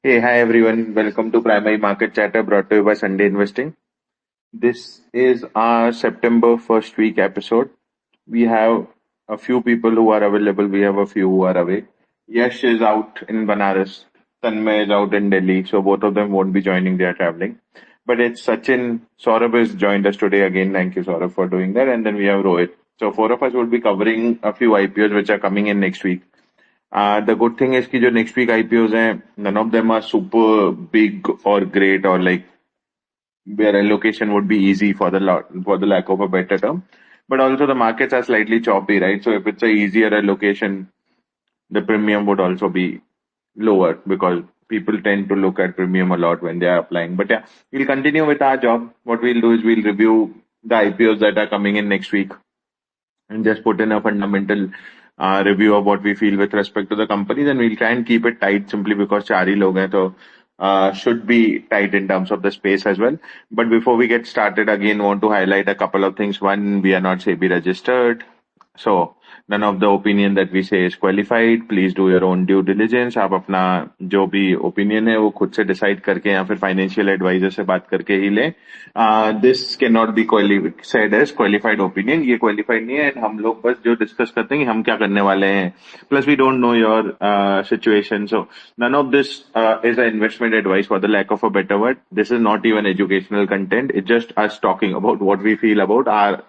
Hey, hi everyone. Welcome to Primary Market Chatter brought to you by Sunday Investing. This is our September first week episode. We have a few people who are available. We have a few who are away. Yash is out in Banaras. Tanmay is out in Delhi. So both of them won't be joining. They are traveling. But it's Sachin. Saurabh has joined us today again. Thank you, Saurabh, for doing that. And then we have Rohit. So four of us will be covering a few IPOs which are coming in next week. The good thing is कि जो next week IPOs हैं, none of them are super big or great or like where allocation would be easy for the lack of a better term. But also the markets are slightly choppy, right? So if it's a easier allocation, the premium would also be lower because people tend to look at premium a lot when they are applying. But yeah, we'll continue with our job. What we'll do is we'll review the IPOs that are coming in next week and just put in a fundamental review of what we feel with respect to the company. Then we'll try and keep it tight simply because चार ही लोग हैं तो should be tight in terms of the space as well. But before we get started, again, want to highlight a couple of things. One, we are not SEBI registered. So none of the opinion that we say is qualified. Please do your own due diligence. आप अपना जो भी opinion है वो खुद से decide करके या फिर financial advisor से बात करके ही लें. This cannot be said as qualified opinion. ये qualified नहीं है. And हम लोग बस जो discuss करते हैं कि हम क्या करने वाले हैं. Plus we don't know your situation. So none of this is an investment advice for the lack of a better word. This is not even educational content. It's just us talking about what we feel about our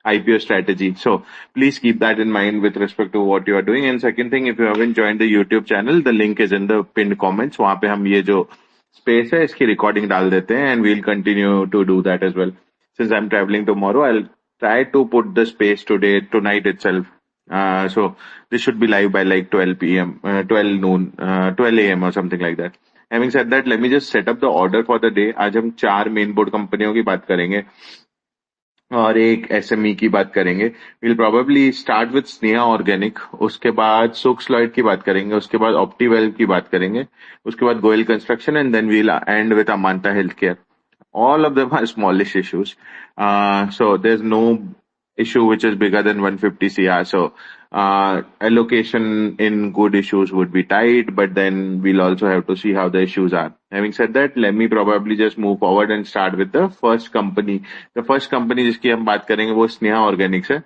IPO strategy. So please keep that in mind with respect to what you are doing. And second thing, if you haven't joined the YouTube channel, the link is in the pinned comments. वहाँ पे हम ये जो space है इसकी recording डाल देते हैं and we'll continue to do that as well. Since I'm traveling tomorrow, I'll try to put the space tonight itself. So this should be live by like 12 p.m., 12 noon, 12 a.m. or something like that. Having said that, let me just set up the order for the day. आज हम 4 mainboard कंपनियों की बात करेंगे और एक SME की बात करेंगे. Will probably start with Sneha organic, उसके बाद सुक्स लॉयड की बात करेंगे, उसके बाद ऑप्टीवेल की बात करेंगे, उसके बाद Goyal construction and then we'll end with Amantha health care. All of them are smallish issues. So there's no issue which is bigger than 150 CR. So allocation in good issues would be tight, but then we'll also have to see how the issues are. Having said that, let me probably just move forward and start with the first company. The first company जिसकी हम बात करेंगे वो Sneha Organics है.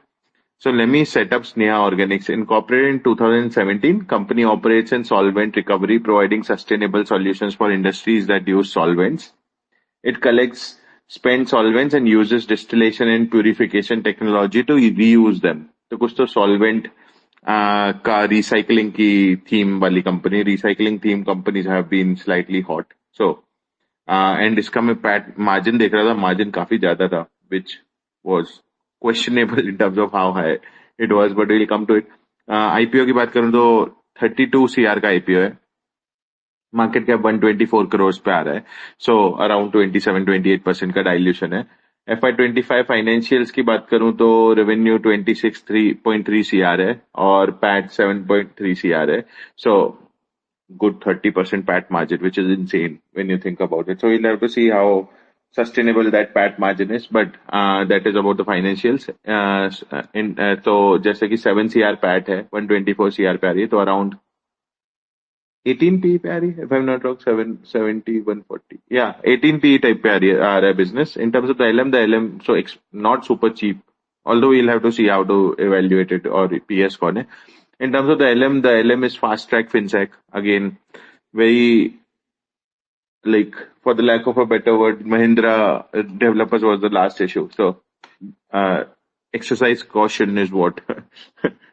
So let me set up Sneha Organics. Incorporated in 2017, company operates in solvent recovery, providing sustainable solutions for industries that use solvents. It collects spent solvents and uses distillation and purification technology to reuse them. तो कुछ तो solvent का recycling की theme वाली company, recycling theme companies have been slightly hot. So and इसका मैं margin देख रहा था, margin काफी ज्यादा था, which was questionable in terms of how high it was, but we'll come to it. IPO की बात करूं तो 32 CR का IPO है. मार्केट कैप 124 करोड़ पे आ रहा है. सो अराउंड 27-28% का डाइल्यूशन है. FY25 फाइनेंशियल्स की बात करूं तो रेवेन्यू 26.3 CR है और पैट 7.3 CR है. सो good 30% PAT margin, which is insane when you think about it. So we'll have to see how sustainable that PAT margin is, but that is about the financials. तो जैसे कि 7 CR PAT है, 124 CR पे आ रही है, तो around 18 P पे आ रही है, if I'm not wrong, 770, 140. Yeah, 18 P type पे आ रहा है business. In terms of the LM, so not super cheap. Although we'll have to see how to evaluate it or PS कौन है. In terms of the LM is fast track fintech. Again, very like, for the lack of a better word, Mahindra developers was the last issue. So exercise caution is what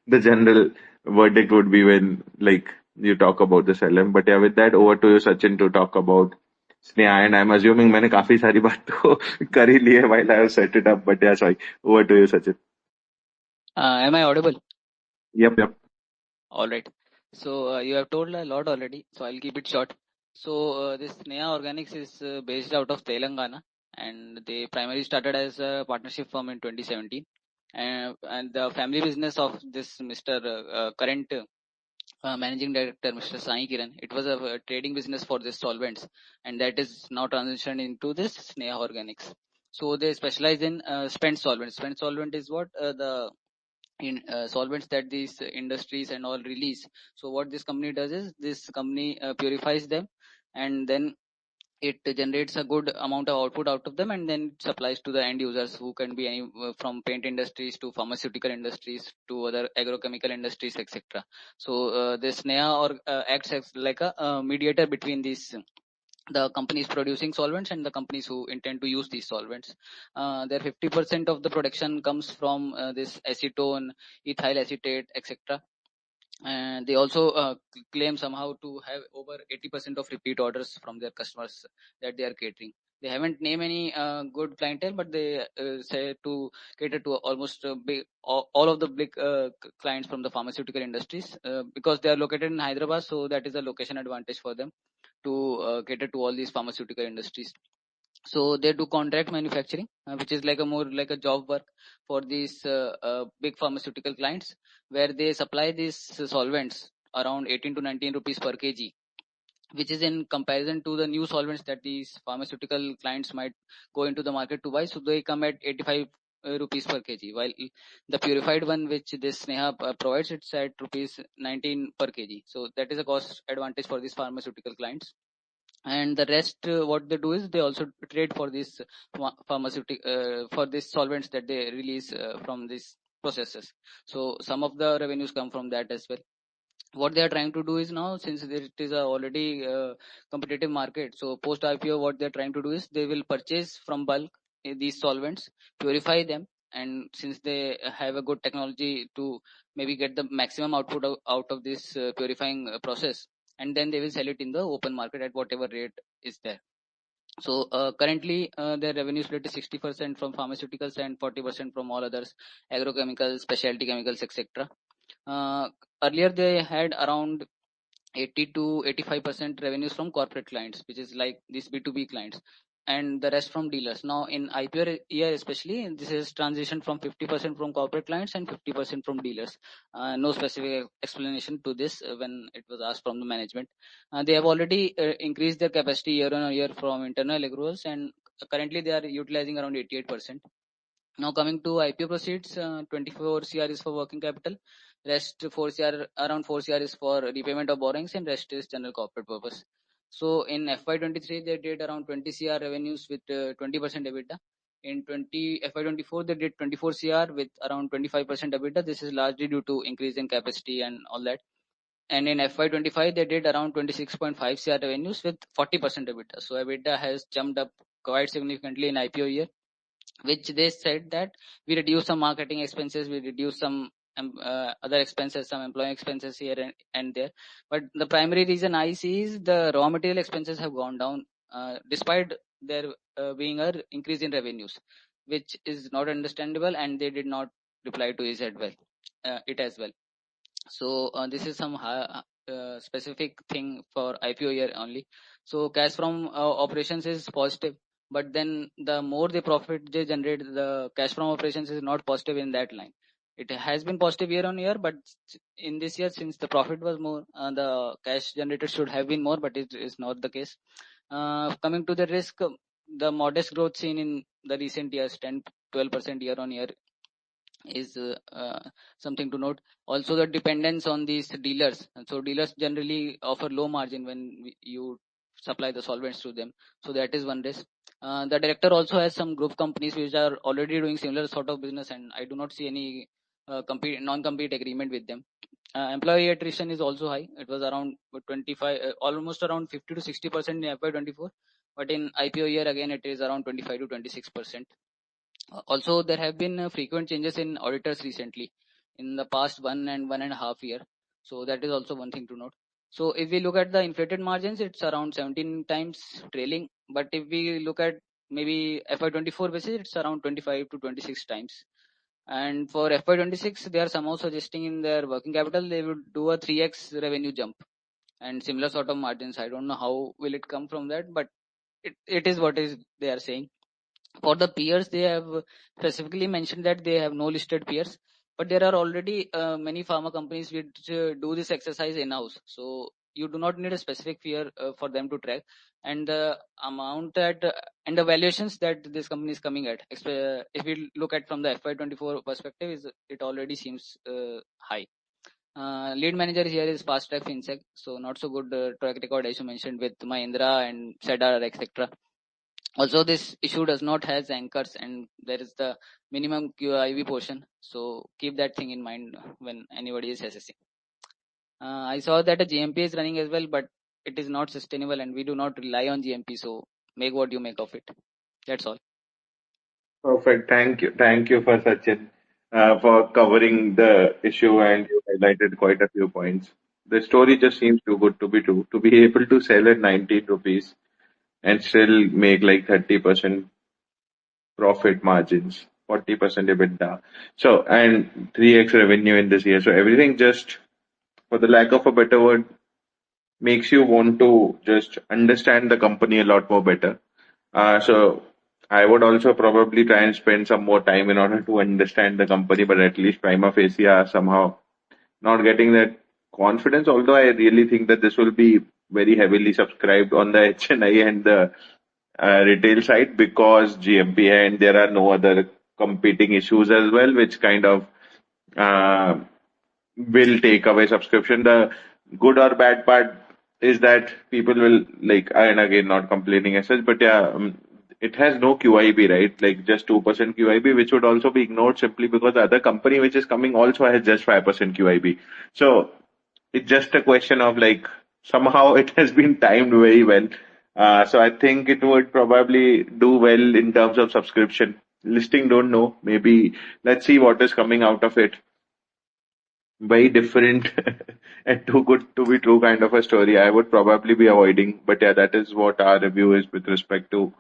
the general verdict would be when like you talk about this LM. But yeah, with that, over to you, Sachin, to talk about Sneha. And I'm assuming मैंने काफी सारी बात तो कर ही ली है while I have set it up. But yeah, sorry. Over to you, Sachin. Am I audible? Yep. All right. So you have told a lot already, so I'll keep it short. So this Sneha Organics is based out of Telangana, and they primarily started as a partnership firm in 2017. And the family business of this Mr. Current Managing Director, Mr. Sai Kiran, it was a trading business for this solvents, and that is now transitioned into this Sneha Organics. So they specialize in spent solvents. Spent solvent is what the solvents that these industries and all release. So what this company does is this company purifies them and then it generates a good amount of output out of them, and then it supplies to the end users, who can be any from paint industries to pharmaceutical industries to other agrochemical industries, etc. So this Sneha or acts as like a mediator between these the companies producing solvents and the companies who intend to use these solvents. Their 50% of the production comes from this acetone, ethyl acetate, etc. And they also claim somehow to have over 80% of repeat orders from their customers that they are catering. They haven't named any good clientele, but they say to cater to almost all of the big clients from the pharmaceutical industries, because they are located in Hyderabad, so that is a location advantage for them to cater to all these pharmaceutical industries. So they do contract manufacturing, which is like a more like a job work for these big pharmaceutical clients, where they supply these solvents around 18 to 19 rupees per kg, which is in comparison to the new solvents that these pharmaceutical clients might go into the market to buy. So they come at 85 rupees per kg, while the purified one which this Sneha provides, it's at rupees 19 per kg. So that is a cost advantage for these pharmaceutical clients. And the rest what they do is they also trade for this pharmaceutical for these solvents that they release from these processes. So some of the revenues come from that as well. What they are trying to do is, now since it is a already competitive market, so post IPO what they are trying to do is they will purchase from bulk these solvents, purify them, and since they have a good technology to maybe get the maximum output out of this purifying process, and then they will sell it in the open market at whatever rate is there. So currently their revenue split is 60% from pharmaceuticals and 40% from all others, agrochemicals, specialty chemicals, etc. uh, Earlier they had around 80 to 85% revenues from corporate clients, which is like these B2B clients, and the rest from dealers. Now in IPO year especially, this is transition from 50% from corporate clients and 50% from dealers. No specific explanation to this when it was asked from the management. They have already increased their capacity year on year from internal accruals, and currently they are utilizing around 88%. Now coming to IPO proceeds, 24 CR is for working capital, rest 4 CR, around 4 CR is for repayment of borrowings, and rest is general corporate purpose. So in FY23 they did around 20 CR revenues with 20% EBITDA. In FY24 they did 24 CR with around 25% EBITDA. This is largely due to increase in capacity and all that. And in FY25 they did around 26.5 CR revenues with 40% EBITDA. So EBITDA has jumped up quite significantly in IPO year, which they said that we reduce some marketing expenses, we reduce some other expenses, some employee expenses here and there. But the primary reason I see is the raw material expenses have gone down, despite there being a increase in revenues, which is not understandable, and they did not reply to it as well. So this is some specific thing for IPO year only. So cash from operations is positive, but then the more the profit they generate, the cash from operations is not positive in that line. It has been positive year on year, but in this year, since the profit was more, the cash generated should have been more, but it is not the case. Coming to the risk, the modest growth seen in the recent years, 10-12% year on year, is something to note. Also the dependence on these dealers, and so dealers generally offer low margin when you supply the solvents to them, so that is one risk. The director also has some group companies which are already doing similar sort of business, and I do not see any non-compete agreement with them. Employee attrition is also high. It was around 25, almost around 50 to 60% in FY24, but in IPO year again it is around 25 to 26%. Also, there have been frequent changes in auditors recently in the past 1.5 year. So that is also one thing to note. So if we look at the inflated margins, it's around 17 times trailing. But if we look at maybe FY24 basis, it's around 25 to 26 times. And for FY26, they are somehow suggesting in their working capital, they would do a 3x revenue jump and similar sort of margins. I don't know how will it come from that, but it is what is they are saying. For the peers, they have specifically mentioned that they have no listed peers, but there are already many pharma companies which do this exercise in-house. So you do not need a specific peer for them to track, and the amount that and the valuations that this company is coming at, if we look at from the FY24 perspective, is it already seems high. Lead manager here is fast track FinSec, so not so good track record as you mentioned with Mahindra and Cedar, etc. Also, this issue does not has anchors, and there is the minimum QIB portion. So keep that thing in mind when anybody is assessing. I saw that a GMP is running as well, but it is not sustainable, and we do not rely on GMP. So make what you make of it. That's all. Perfect. Thank you for Sachin for covering the issue, and you highlighted quite a few points. The story just seems too good to be true. To be able to sell at 19 rupees and still make like 30% profit margins, 40% EBITDA. So, and 3x revenue in this year. So everything just, for the lack of a better word, makes you want to just understand the company a lot more better. So I would also probably try and spend some more time in order to understand the company, but at least prima facie are somehow not getting that confidence. Although I really think that this will be very heavily subscribed on the HNI and the retail side because GMP and there are no other competing issues as well, which kind of uh, will take away subscription. The good or bad part is that people will like, and again, not complaining as such, but yeah, it has no QIB, right? Like just 2% QIB, which would also be ignored simply because the other company which is coming also has just 5% QIB. So it's just a question of like somehow it has been timed very well. So I think it would probably do well in terms of subscription. Listing, don't know. Maybe let's see what is coming out of it. Very different and too good to be true kind of a story. I would probably be avoiding, but yeah, that is what our review is with respect to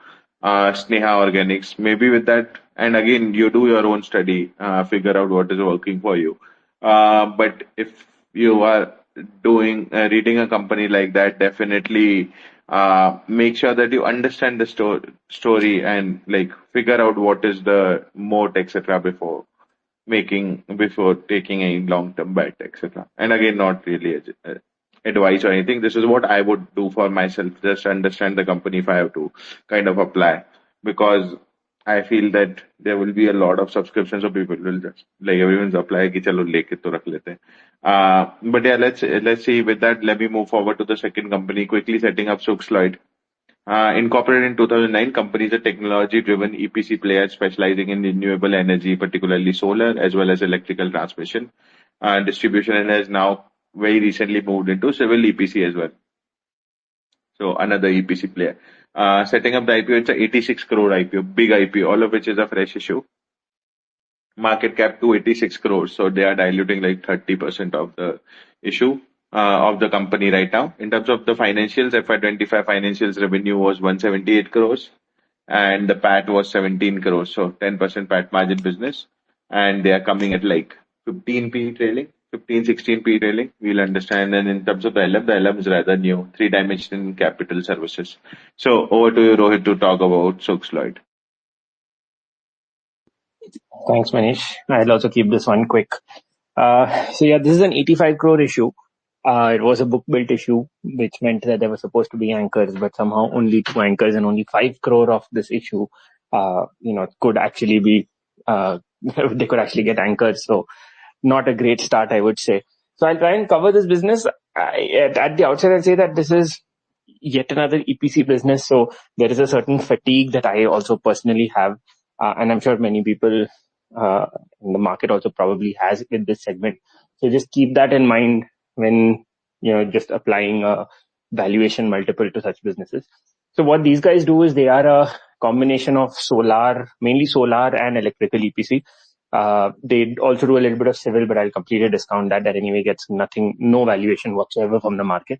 Sneha Organics. Maybe with that, and again, you do your own study, figure out what is working for you. But if you are doing reading a company like that, definitely make sure that you understand the story and like figure out what is the moat, etc. before taking a long-term bet, etc. And again, not really advice or anything. This is what I would do for myself. Just understand the company if I have to kind of apply, because I feel that there will be a lot of subscriptions, so people will just like everyone's apply कि चलो लेके तो रख लेते हैं. But yeah, let's see. With that, let me move forward to the second company. Quickly setting up Sugs Llyod. Incorporated in 2009, company is a technology-driven EPC player specializing in renewable energy, particularly solar, as well as electrical transmission distribution, and has now very recently moved into civil EPC as well. So another EPC player. Setting up the IPO, it's a 86 crore IPO, big IPO, all of which is a fresh issue. Market cap 286 crores, so they are diluting like 30% of the issue of the company right now. In terms of the financials, FY25 financials revenue was 178 crores and the PAT was 17 crores, so 10% PAT margin business, and they are coming at like 15p trailing, 15-16p trailing. We'll understand. And in terms of the LM is rather new, three-dimensional capital services. So over to you, Rohit, to talk about Sugs Llyod. Thanks, Manish. I'll also keep this one quick. So yeah, this is an 85 crore issue. It was a book built issue, which meant that there were supposed to be anchors, but somehow only 2 anchors and only 5 crore of this issue, could actually be, they could actually get anchors. So not a great start, I would say. So I'll try and cover this business. At the outset, I'll say that this is yet another EPC business. So there is a certain fatigue that I also personally have. And I'm sure many people in the market also probably has with this segment. So just keep that in mind when, just applying a valuation multiple to such businesses. So what these guys do is they are a combination of mainly solar and electrical EPC. They also do a little bit of civil, but I'll completely discount that. That anyway gets no valuation whatsoever from the market.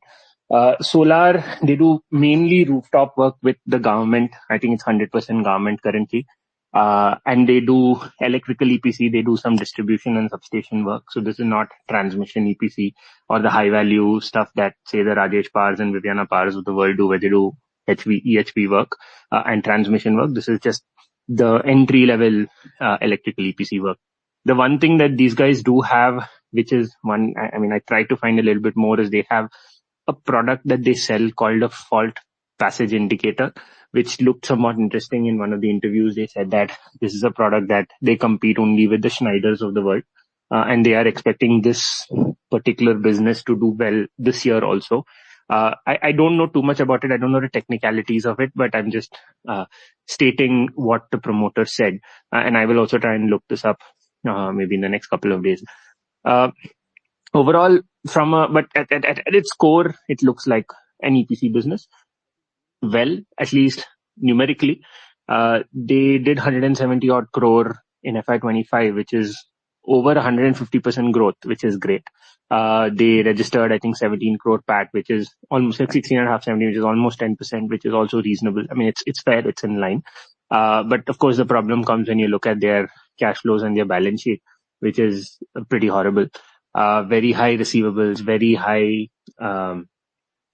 Solar, they do mainly rooftop work with the government. I think it's 100% government currently. And they do electrical EPC, they do some distribution and substation work. So this is not transmission EPC or the high value stuff that say the Rajesh Pars and Viviana Pars of the world do, where they do EHV work and transmission work. This is just the entry level electrical EPC work. The one thing that these guys do have, which is I tried to find a little bit more, is they have a product that they sell called a fault passage indicator, which looked somewhat interesting. In one of the interviews, they said that this is a product that they compete only with the Schneiders of the world. and they are expecting this particular business to do well this year also. I don't know too much about it. I don't know the technicalities of it, but I'm just stating what the promoter said. And I will also try and look this up maybe in the next couple of days. Overall, but at its core, it looks like an EPC business. Well, at least numerically, they did 170 odd crore in FY25, which is over 150% growth, which is great. They registered, I think, 17 crore PAT, which is almost like 16.5, 17, which is almost 10%, which is also reasonable. I mean, it's fair, it's in line. But of course, the problem comes when you look at their cash flows and their balance sheet, which is pretty horrible. Very high receivables, very high,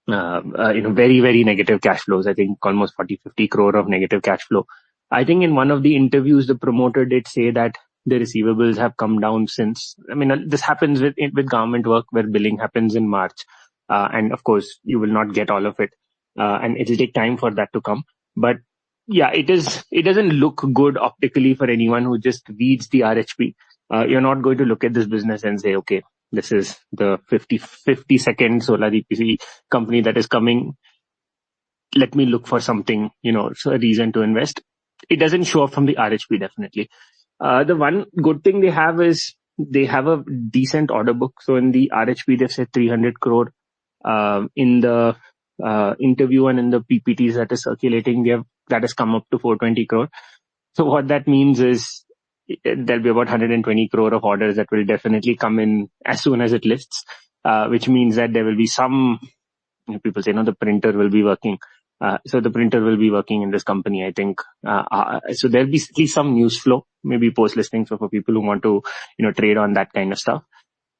very, very negative cash flows. I think almost 40-50 crore of negative cash flow. I think in one of the interviews, the promoter did say that the receivables have come down since. I mean, this happens with government work where billing happens in March. And of course, you will not get all of it. And it'll take time for that to come. But yeah, it doesn't look good optically for anyone who just reads the RHP. You're not going to look at this business and say, okay, this is the 52nd solar EPC company that is coming. Let me look for something, so a reason to invest. It doesn't show up from the RHP, definitely. The one good thing they have is they have a decent order book. So in the RHP, they've said 300 crore. In the interview and in the PPTs that is circulating, that has come up to 420 crore. So what that means is there'll be about 120 crore of orders that will definitely come in as soon as it lists, which means that there will be some, people say, the printer will be working. So the printer will be working in this company, I think. So there'll be at least some news flow, maybe post listing. So for people who want to, trade on that kind of stuff.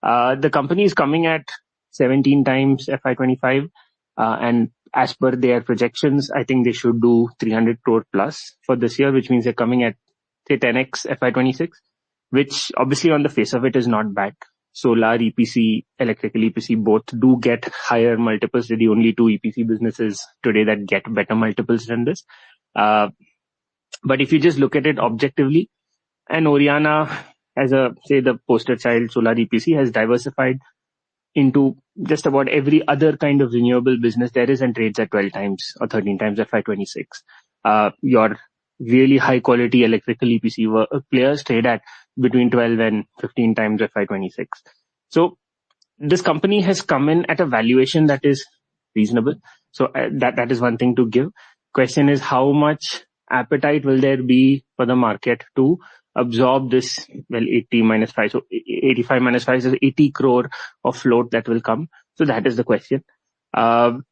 The company is coming at 17 times FY25. And as per their projections, I think they should do 300 crore plus for this year, which means they're coming at, say, 10x FY26, which obviously on the face of it is not bad. Solar EPC, electrical EPC, both do get higher multiples. They're the only two EPC businesses today that get better multiples than this. But if you just look at it objectively, and Oriana, as the poster child solar EPC, has diversified into just about every other kind of renewable business there is and trades at 12 times or 13 times FY26. Your really high quality electrical EPC players trade at between 12 and 15 times FY26. So this company has come in at a valuation that is reasonable. So that is one thing to give. Question is, how much appetite will there be for the market to absorb this? Well, 80 minus 5. So 85 minus 5 is 80 crore of float that will come. So that is the question. Having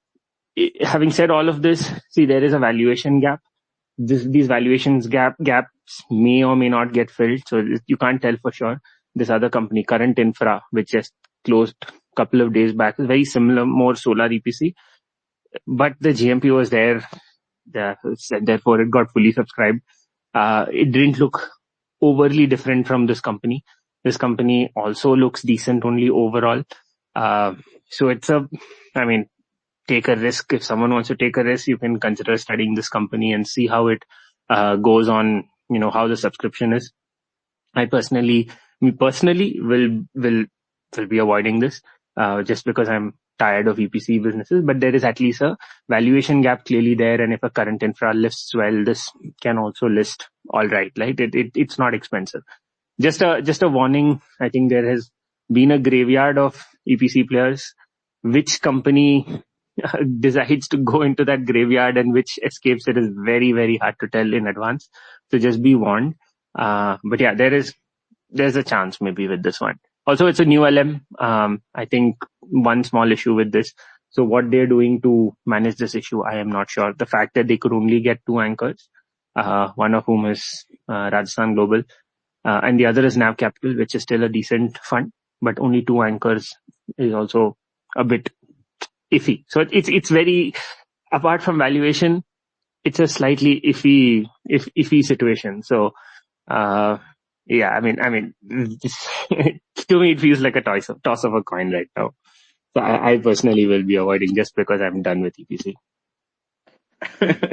said all of this, see, there is a valuation gap. These valuations gaps may or may not get filled. So you can't tell for sure. This other company, Current Infra, which just closed a couple of days back, is very similar, more solar EPC. But the GMP was there. Therefore, it got fully subscribed. It didn't look overly different from this company. This company also looks decent only overall. So it's take a risk. If someone wants to take a risk, you can consider studying this company and see how it goes on, how the subscription is. I personally will be avoiding this just because I'm tired of EPC businesses, but there is at least a valuation gap clearly there. And if a Current Infra lists well, this can also list all right. It's not expensive. Just a warning. I think there has been a graveyard of EPC players. Which company decides to go into that graveyard and which escapes it is very, very hard to tell in advance. So just be warned. But yeah, there's a chance maybe with this one. Also, it's a new LM. I think one small issue with this. So what they're doing to manage this issue, I am not sure. The fact that they could only get two anchors, one of whom is Rajasthan Global, and the other is NAV Capital, which is still a decent fund, but only two anchors is also a bit iffy. So it's very, apart from valuation, it's a slightly iffy situation. So, yeah, I mean, to me, it feels like a toss of a coin right now. So I personally will be avoiding just because I'm done with EPC.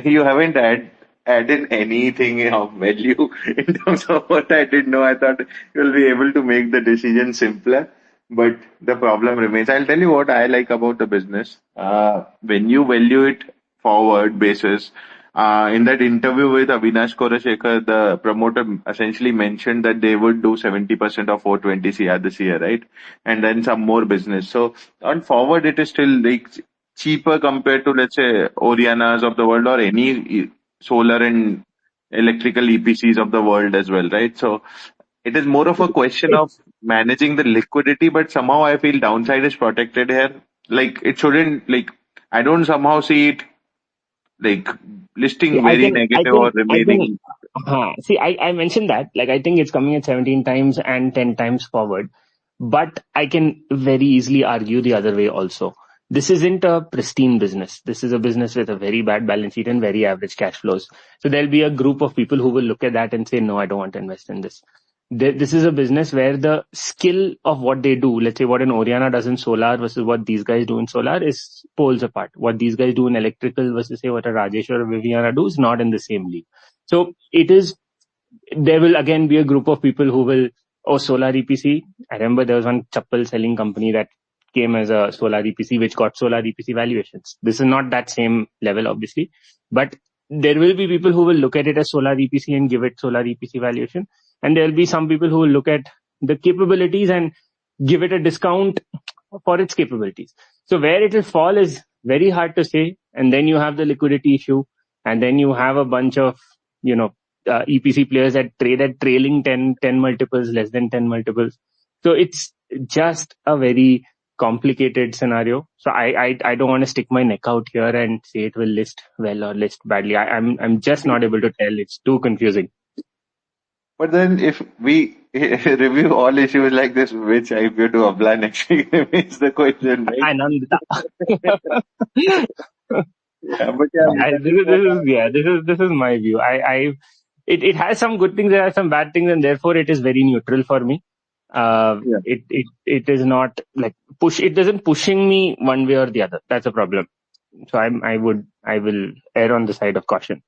You haven't add in anything of value in terms of what I didn't know. I thought you'll be able to make the decision simpler, but the problem remains. I'll tell you what I like about the business. When you value it forward basis, in that interview with Avinash Korashekar, the promoter essentially mentioned that they would do 70% of 420 CR this year, right? And then some more business. So on forward, it is still like cheaper compared to, let's say, Oriana's of the world or any solar and electrical EPCs of the world as well, right? So it is more of a question of managing the liquidity, but somehow I feel downside is protected here. Like it shouldn't, like I don't somehow see it like See, listing very negative or remaining. See, I mentioned that, like, I think it's coming at 17 times and 10 times forward, but I can very easily argue the other way also. This isn't a pristine business. This is a business with a very bad balance sheet and very average cash flows. So there'll be a group of people who will look at that and say, no, I don't want to invest in this. This is a business where the skill of what they do, let's say what an Oriana does in solar versus what these guys do in solar, is poles apart. What these guys do in electrical versus say what a Rajesh or a Viviana do is not in the same league. So there will again be a group of people who will, solar EPC. I remember there was one chappal selling company that came as a solar EPC, which got solar EPC valuations. This is not that same level, obviously, but there will be people who will look at it as solar EPC and give it solar EPC valuation. And there will be some people who will look at the capabilities and give it a discount for its capabilities. So where it will fall is very hard to say. And then you have the liquidity issue. And then you have a bunch of, EPC players that trade at trailing 10 multiples, less than 10 multiples. So it's just a very complicated scenario. So I don't want to stick my neck out here and say it will list well or list badly. I'm just not able to tell. It's too confusing. But then if we review all issues like this, which IPO to apply next week remains the question, right? Ananda. Yeah, but yeah, This is my view. It has some good things, there are some bad things, and therefore it is very neutral for me. yeah. It is not like it doesn't pushing me one way or the other. That's a problem. So I will err on the side of caution.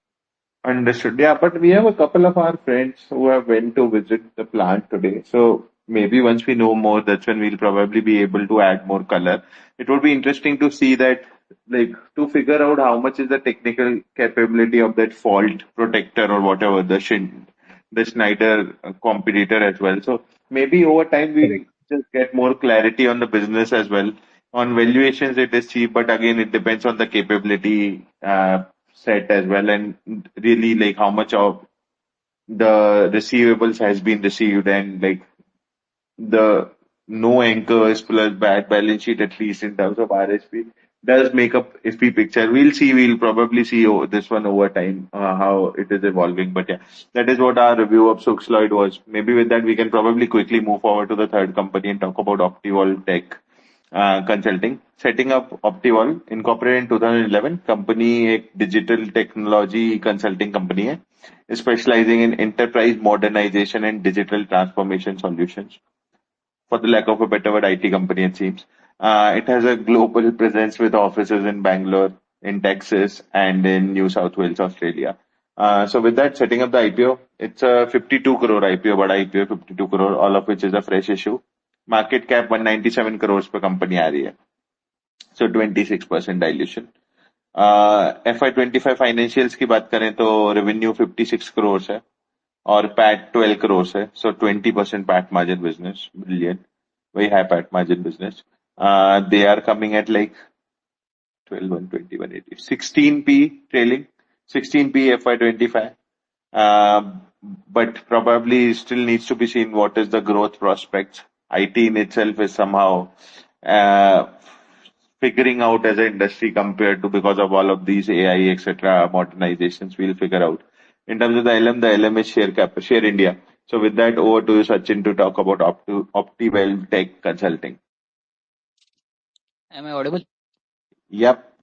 Understood. Yeah, but we have a couple of our friends who have went to visit the plant today. So maybe once we know more, that's when we'll probably be able to add more color. It would be interesting to see that, like, to figure out how much is the technical capability of that fault protector or whatever, the Schneider competitor as well. So maybe over time Correct. we just get more clarity on the business as well. On valuations, it is cheap, but again, it depends on the capability set as well, and really like how much of the receivables has been received, and like the no anchors plus bad balance sheet, at least in terms of RSP, does make up iffy picture. We'll probably see this one over time, how it is evolving. But yeah, that is what our review of Sugs Llyod was. Maybe with that, we can probably quickly move forward to the third company and talk about Optivalue Tek Consulting. Setting up Optivalue, incorporated in 2011, company एक digital technology consulting company है, specializing in enterprise modernization and digital transformation solutions. For the lack of a better word, IT company, it seems. It has a global presence with offices in Bangalore, in Texas, and in New South Wales, Australia. So with that, setting up the IPO, it's a 52 crore IPO, but IPO 52 crore, all of which is a fresh issue. Market cap 197 crores per company आ रही है. So 26% dilution. FY25 financials की बात करें तो revenue 56 crores है. और PAT 12 crores है. So 20% PAT margin business. Brilliant. Very high PAT margin business. They are coming at like 12, 120, 180. 16p trailing. 16p FY25. But probably still needs to be seen what is the growth prospects. IT in itself is somehow uh, figuring out as an industry compared to, because of all of these AI, etc., modernizations, we'll figure out. In terms of the LM is share India. So with that, over to you, Sachin, to talk about Optivalue Tek Consulting. Am I audible? Yep.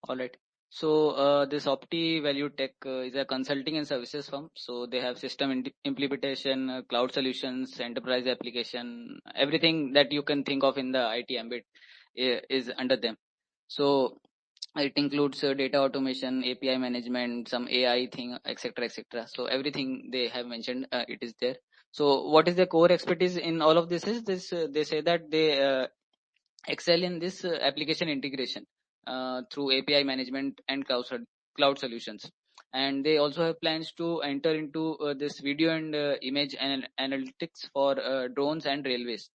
All right. So this Optivalue Tek is a consulting and services firm. So they have system implementation, cloud solutions, enterprise application, everything that you can think of in the IT ambit is under them. So It includes data automation, API management, some AI thing, etc., etc. So everything they have mentioned, it is there. So what is the core expertise in all of this is this? They say that they excel in this application integration through API management and cloud solutions. And they also have plans to enter into this video and image analytics for drones and railways.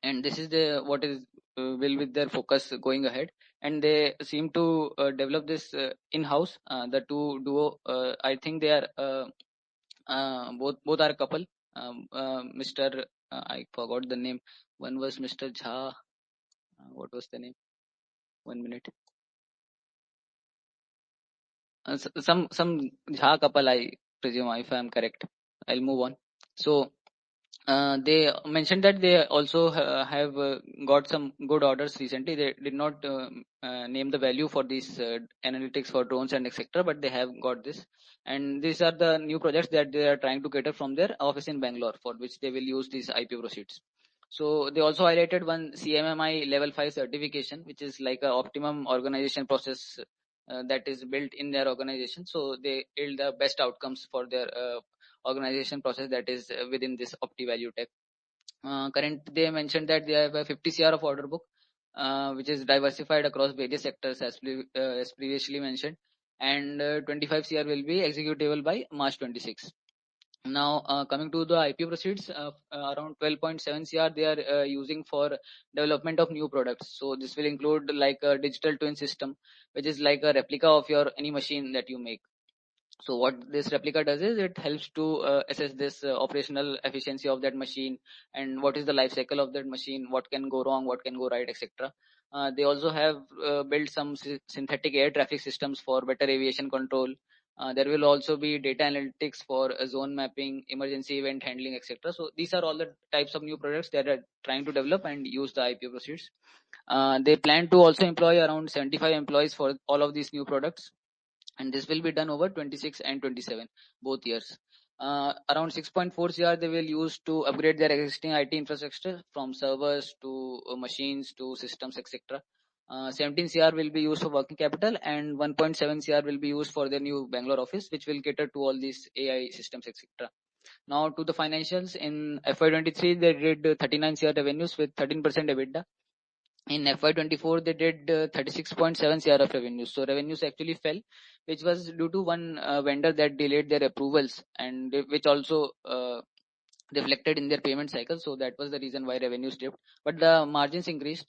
And this is the what is will with their focus going ahead. And they seem to develop this in house. The two duo, I think they are both are a couple. Mr. I forgot the name. One was Mr. Jha. What was the name? 1 minute. Some Jha couple, I presume, if I am correct. I'll move on. So they mentioned that they also have got some good orders recently. They did not name the value for these analytics for drones and etc., but they have got this. And these are the new projects that they are trying to cater from their office in Bangalore, for which they will use these IPO proceeds. So they also highlighted one CMMI level 5 certification, which is like a optimum organization process that is built in their organization. So they yield the best outcomes for their organization process that is within this Optivalue Tek. Current, they mentioned that they have a 50 CR of order book, which is diversified across various sectors as previously mentioned, and 25 CR will be executable by March 26. Now, coming to the IPO proceeds, around 12.7 CR they are using for development of new products. So this will include like a digital twin system, which is like a replica of your any machine that you make. So what this replica does is it helps to assess this operational efficiency of that machine, and what is the life cycle of that machine, what can go wrong, what can go right, etc. They also have built some synthetic air traffic systems for better aviation control. There will also be data analytics for zone mapping, emergency event handling, etc. So these are all the types of new products that are trying to develop and use the IPO proceeds. They plan to also employ around 75 employees for all of these new products, and this will be done over 26 and 27 both years. Around 6.4 CR they will use to upgrade their existing IT infrastructure from servers to machines to systems, etc. 17 CR will be used for working capital, and 1.7 CR will be used for their new Bangalore office, which will cater to all these AI systems, etc. Now to the financials. In FY23 they did 39 CR revenues with 13% EBITDA. In FY24 they did 36.7 CR of revenues. So revenues actually fell, which was due to one vendor that delayed their approvals, and which also reflected in their payment cycle. So that was the reason why revenues dipped, but the margins increased.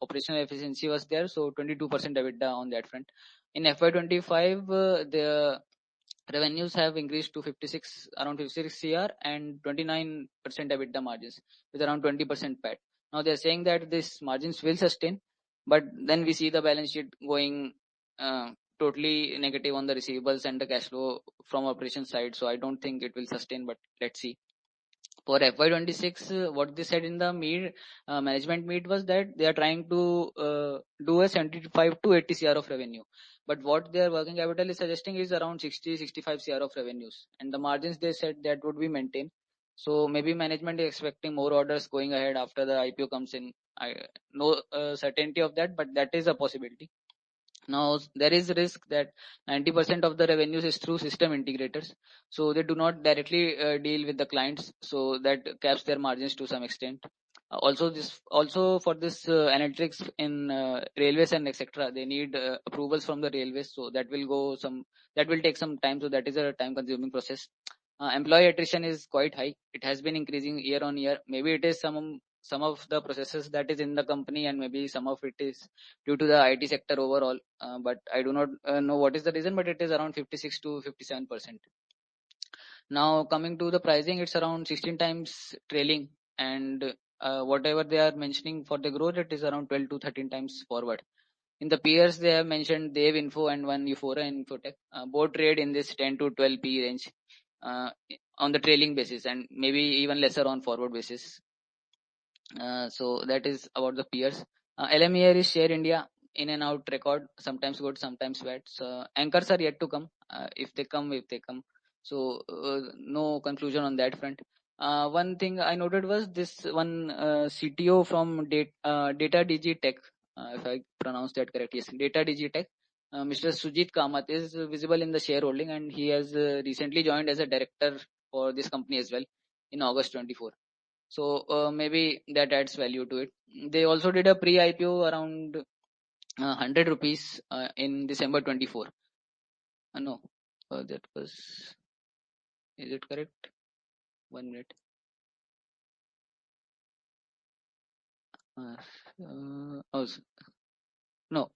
Operational efficiency was there, so 22% EBITDA on that front. In FY25 the revenues have increased to around 56 CR and 29% EBITDA margins with around 20% PAT. Now they're saying that this margins will sustain, but then we see the balance sheet going totally negative on the receivables and the cash flow from operation side. So I don't think it will sustain, but let's see. For FY26, what they said in the management meet was that they are trying to do a 75 to 80 CR of revenue. But what their working capital is suggesting is around 60-65 CR of revenues. And the margins they said that would be maintained. So maybe management is expecting more orders going ahead after the IPO comes in. No certainty of that, but that is a possibility. Now there is risk that 90% of the revenues is through system integrators, so they do not directly deal with the clients, so that caps their margins to some extent. Also for this analytics in railways and etc., they need approvals from the railways, so that will take some time. So that is a time consuming process. Employee attrition is quite high. It has been increasing year on year. Maybe it is some of the processes that is in the company, and maybe some of it is due to the IT sector overall. But I do not know what is the reason, but it is around 56 to 57%. Now coming to the pricing, it's around 16 times trailing, and whatever they are mentioning for the growth, it is around 12 to 13 times forward. In the peers, they have mentioned Dev Info and one Euphoria Infotech. Both trade in this 10 to 12 P range on the trailing basis, and maybe even lesser on forward basis. So that is about the peers. LMER is Share India in and out record, sometimes good, sometimes bad. So anchors are yet to come. If they come. So no conclusion on that front. One thing I noted was this one CTO from Data DG Tech. if I pronounce that correctly. Yes, Data Digitech. Mr. Sujit Kamath is visible in the shareholding, and he has recently joined as a director for this company as well in August 24. So maybe that adds value to it. They also did a pre-IPO around 100 rupees in December 24. No, that was. Is it correct? 1 minute. No,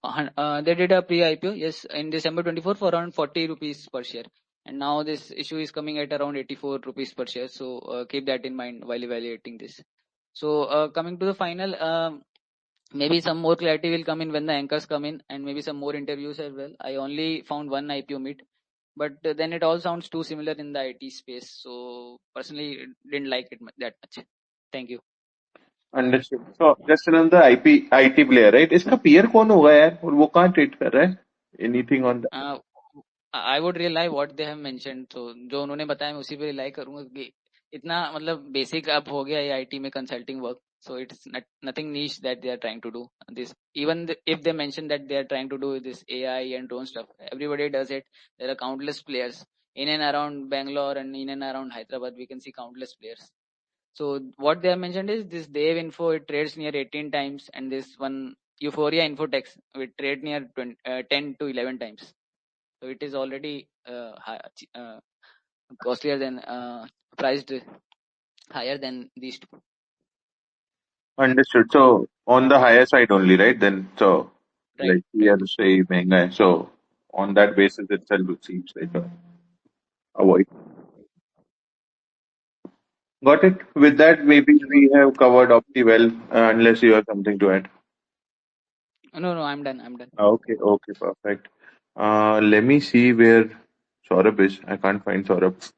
they did a pre-IPO, yes, in December 24 for around 40 rupees per share. And now this issue is coming at around 84 rupees per share. So keep that in mind while evaluating this. So coming to the final, maybe some more clarity will come in when the anchors come in, and maybe some more interviews as well. I only found one IPO meet, but then it all sounds too similar in the IT space. So personally, didn't like it that much. Thank you. Understood. So just another IT player, right? इसका peer कौन होगा यार? और वो कहाँ trade कर रहा है? Anything on that? I would rely what they have mentioned. So जो उन्होंने बताया मैं उसी पे rely करूंगा कि इतना मतलब basic अब हो गया ये IT में consulting work. So it's nothing niche that they are trying to do. This even if they mention that they are trying to do this AI and drone stuff, everybody does it. There are countless players in and around Bangalore and in and around Hyderabad. We can see countless players. So what they have mentioned is this Dev Info, it trades near 18 times, and this one Euphoria Infotex, it trade near 10 to 11 times. So it is already costlier than priced higher than these two. Understood. So on the higher side only, right? Then so Right. like we have to say महंगा है. So on that basis itself it seems like avoid. Got it. With that, maybe we have covered Optival, unless you have something to add. No, I'm done. Okay, okay, perfect. Let me see where Saurabh is. I can't find Saurabh.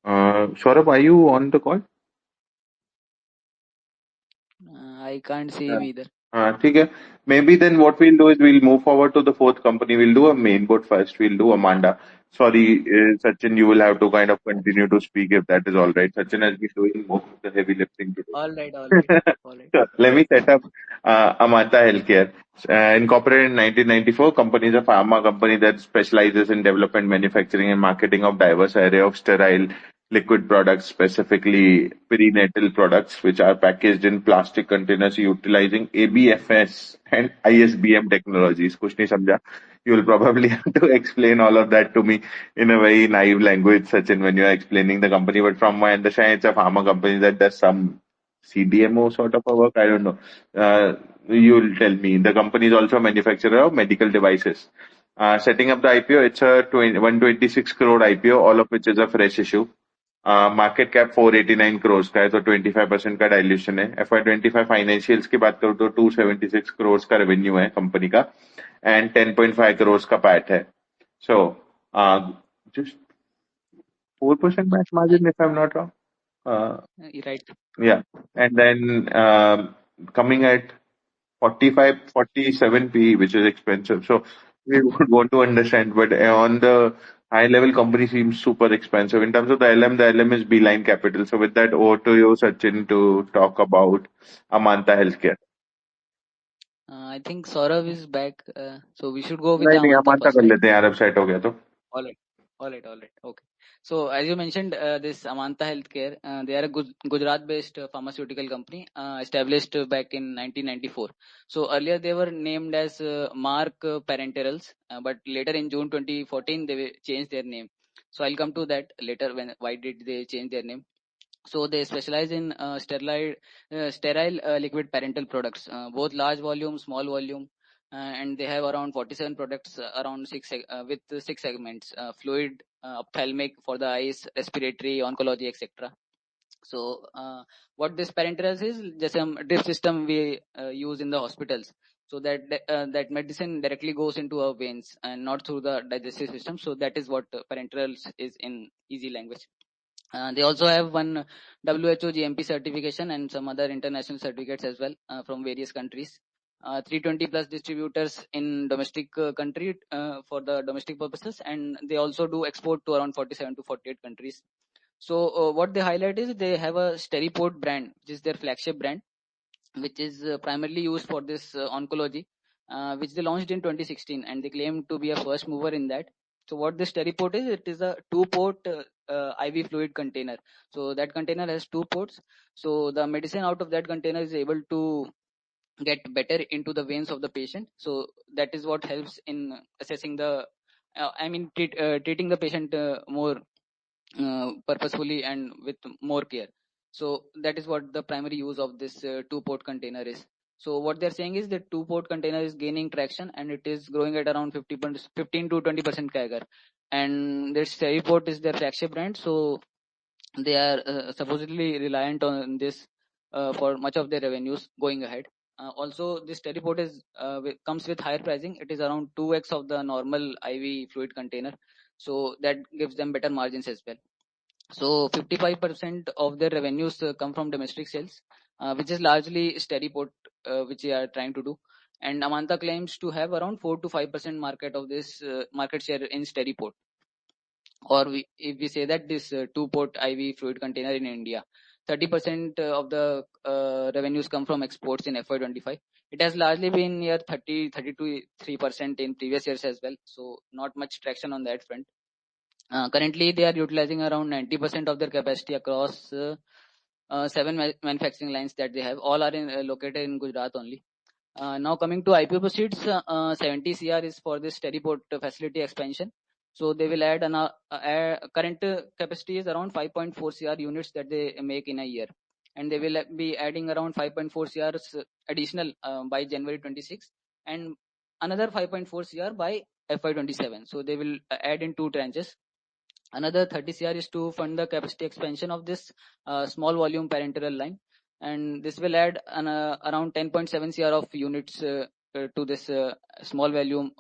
Saurabh, are you on the call? I can't see him either. ठीक है. Maybe then what we'll do is we'll move forward to the fourth company. We'll do a Mainboard first. We'll do Amanda. Sorry, Sachin, you will have to kind of continue to speak if that is all right. Sachin has been doing most of the heavy lifting today. All right. Sure. Let me set up Amanta Healthcare. Incorporated in 1994, company is a pharma company that specializes in development, manufacturing, and marketing of diverse array of sterile liquid products, specifically perinatal products, which are packaged in plastic containers utilizing ABFS and ISBM technologies. कुछ नहीं समझा. You will probably have to explain all of that to me in a very naive language, Sachin, when you are explaining the company. But from my understanding, it's a pharma company that does some CDMO sort of a work. I don't know. You'll tell me. The company is also a manufacturer of medical devices. Setting up the IPO, it's a 126 crore IPO, all of which is a fresh issue. Market cap 489 crore का है, तो 25% का dilution है. FY25 financials की बात करूं तो 276 करोड़ का रेवेन्यू है कंपनी का एंड 10.5 करोड़ का पैट है. So just 4% match margin if I am not wrong. Right. Yeah, and then coming at 45, 47 PE, which is expensive. So we would want to understand, but on the high level, company seems super expensive. In terms of the LM is Beeline Capital. So with that, over to you, Sachin, to talk about Amanta Healthcare. I think Saurabh is back. So we should go with नहीं Amanta Amanta first, कर right? लेते हैं यार, अब set हो गया तो. All right. Okay. So as you mentioned, this Amanta Healthcare, they are a Gujarat-based pharmaceutical company established back in 1994. So earlier they were named as Mark Parenterals, but later in June 2014 they changed their name. So I'll come to that later. Why did they change their name? So they specialize in sterile liquid parental products, both large volume, small volume, and they have around 47 products, around with 6 segments: fluid, ophthalmic for the eyes, respiratory, oncology, etc. So what this parenterals is, just a drip system we use in the hospitals, so that that medicine directly goes into our veins and not through the digestive system. So that is what parenterals is in easy language. They also have one WHO GMP certification and some other international certificates as well from various countries. 320 plus distributors in domestic country for the domestic purposes, and they also do export to around 47 to 48 countries. So what they highlight is they have a Steripod brand, which is their flagship brand. which is primarily used for this oncology, which they launched in 2016, and they claim to be a first mover in that. So what this Terryport is, it is a 2-port IV fluid container. So that container has 2 ports. So the medicine out of that container is able to get better into the veins of the patient. So that is what helps in assessing the, treating the patient more purposefully and with more care. So that is what the primary use of this 2-port container is. So what they're saying is that 2-port container is gaining traction, and it is growing at around 15 to 20% CAGR. And this Terryport is their flagship brand. So they are supposedly reliant on this for much of their revenues going ahead. Also, this Terryport is comes with higher pricing. It is around 2x of the normal IV fluid container. So that gives them better margins as well. So 55% of their revenues come from domestic sales, which is largely Terryport, which they are trying to do. And Amanta claims to have around 4 to 5% market of this market share in Terryport. Or if we say that this 2-port IV fluid container in India, 30% of the revenues come from exports in FY25. It has largely been near 30 to 3% in previous years as well. So not much traction on that front. Currently, they are utilizing around 90% of their capacity across 7 manufacturing lines that they have. All are located in Gujarat only. Now coming to IPO proceeds, 70 CR is for this Terryport facility expansion. So they will add current capacity is around 5.4 CR units that they make in a year, and they will be adding around 5.4 CRs additional by January 26, and another 5.4 CR by FY27. So they will add in 2 tranches. Another 30 CR is to fund the capacity expansion of this small volume parenteral line, and this will add around 10.7 CR of units to this small volume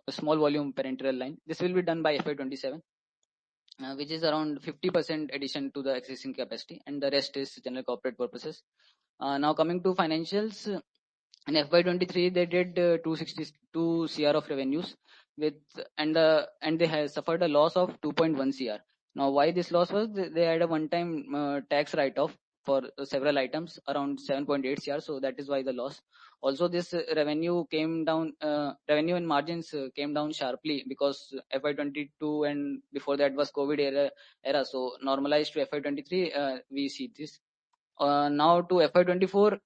parenteral line. This will be done by FY27, which is around 50% addition to the existing capacity, and the rest is general corporate purposes. Now coming to financials, in FY23 they did 262 CR of revenues with, and they have suffered a loss of 2.1 CR. Now why this loss was, they had a one-time tax write-off for several items around 7.8 CR, so that is why the loss. Also this revenue came down, revenue and margins came down sharply because FY22 and before that was COVID era, so normalized to FY23 we see this. Now to FY24,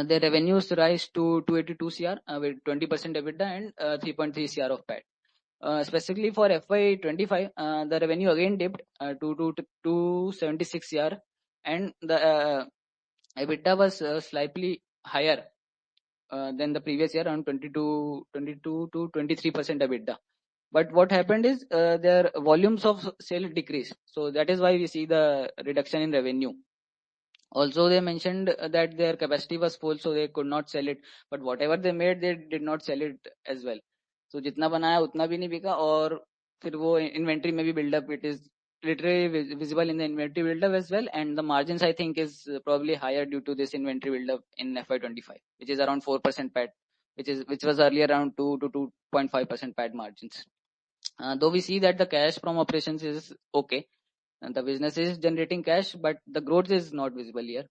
their revenues rise to 282 CR with 20% EBITDA and 3.3 CR of PAT. Specifically for FY25, the revenue again dipped to 276 CR, and the EBITDA was slightly higher than the previous year, around 22 to 23% EBITDA. But what happened is their volumes of sale decreased, so that is why we see the reduction in revenue. Also, they mentioned that their capacity was full, so they could not sell it. But whatever they made, they did not sell it as well. So जितना बनाया उतना भी नहीं बिका, और फिर वो inventory में भी build up. It is literally visible in the inventory build up as well, and the margins I think is probably higher due to this inventory build up in FY25, which is around 4% PAT, which was earlier around 2 to 2.5% PAT margins. Though we see that the cash from operations is okay, and the business is generating cash, but the growth is not visible here.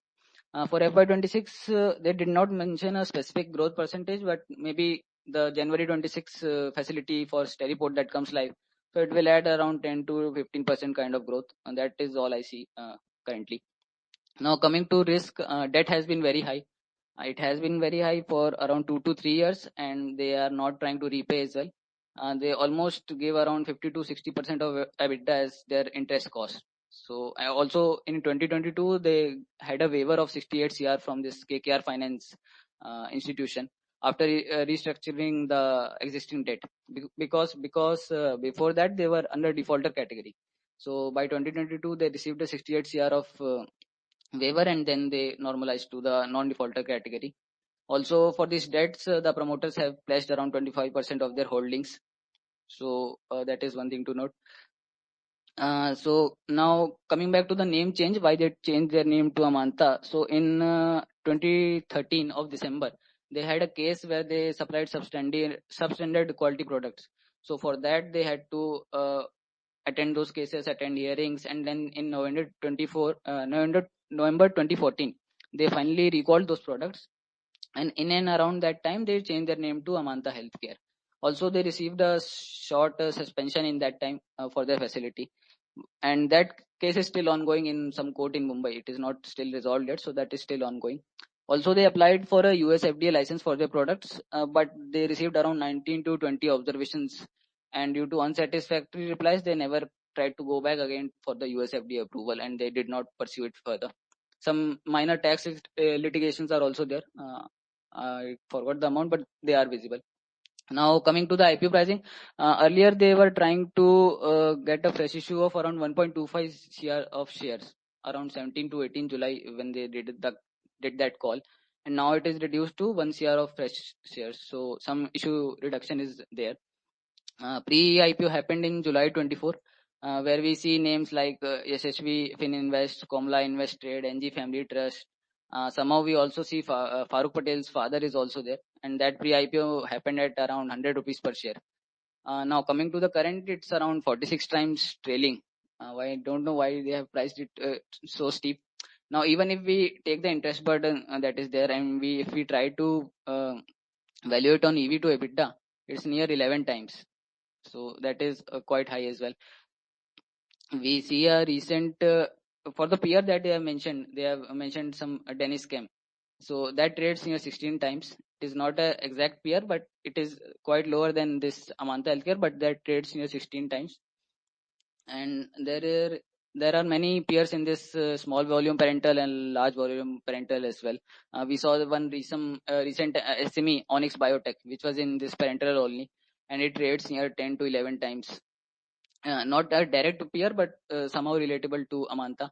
For FY26, they did not mention a specific growth percentage, but maybe the January 26 facility for Terryport that comes live, so it will add around 10 to 15% kind of growth, and that is all I see currently. Now coming to risk, debt has been very high. It has been very high for around 2 to 3 years, and they are not trying to repay as well. They almost gave around 50 to 60% of EBITDA as their interest cost. So also in 2022, they had a waiver of 68 CR from this KKR Finance institution after restructuring the existing debt, because before that they were under defaulter category. So by 2022, they received a 68 CR of waiver, and then they normalized to the non-defaulter category. Also for these debts, the promoters have pledged around 25% of their holdings. So that is one thing to note. So now coming back to the name change, why they changed their name to Amanta. So in 2013 of December, they had a case where they supplied substandard quality products. So for that they had to attend those cases, attend hearings, and then in November 2014, they finally recalled those products. and in and around that time they changed their name to Amanta Healthcare. Also, they received a short suspension in that time for their facility, and that case is still ongoing in some court in Mumbai. It is not still resolved yet, so that is still ongoing. Also, they applied for a US FDA license for their products, but they received around 19 to 20 observations, and due to unsatisfactory replies, they never tried to go back again for the US FDA approval, and they did not pursue it further. Some minor tax litigations are also there. I forgot the amount, but they are visible. Now coming to the IPO pricing, earlier they were trying to get a fresh issue of around 1.25 CR of shares around 17 to 18 July when they did that call, and now it is reduced to 1 CR of fresh shares. So some issue reduction is there. Pre-IPO happened in July 24, where we see names like SHV Fininvest, Komla Invest Trade, NG Family Trust. Somehow we also see Farooq Patel's father is also there, and that pre-IPO happened at around 100 rupees per share. Now coming to the current, it's around 46 times trailing. I don't know why they have priced it so steep. Now even if we take the interest burden that is there, and if we try to value it on EV to EBITDA, it's near 11 times. So that is quite high as well. We see a recent for the peer that they have mentioned some Dennis Chem. So that trades near 16 times. It is not a exact peer, but it is quite lower than this Amanta Healthcare, but that trades near 16 times. And there are many peers in this small volume parental and large volume parental as well. We saw the one recent SME Onyx Biotech, which was in this parental only, and it trades near 10 to 11 times. Not a direct peer, but somehow relatable to Amanta.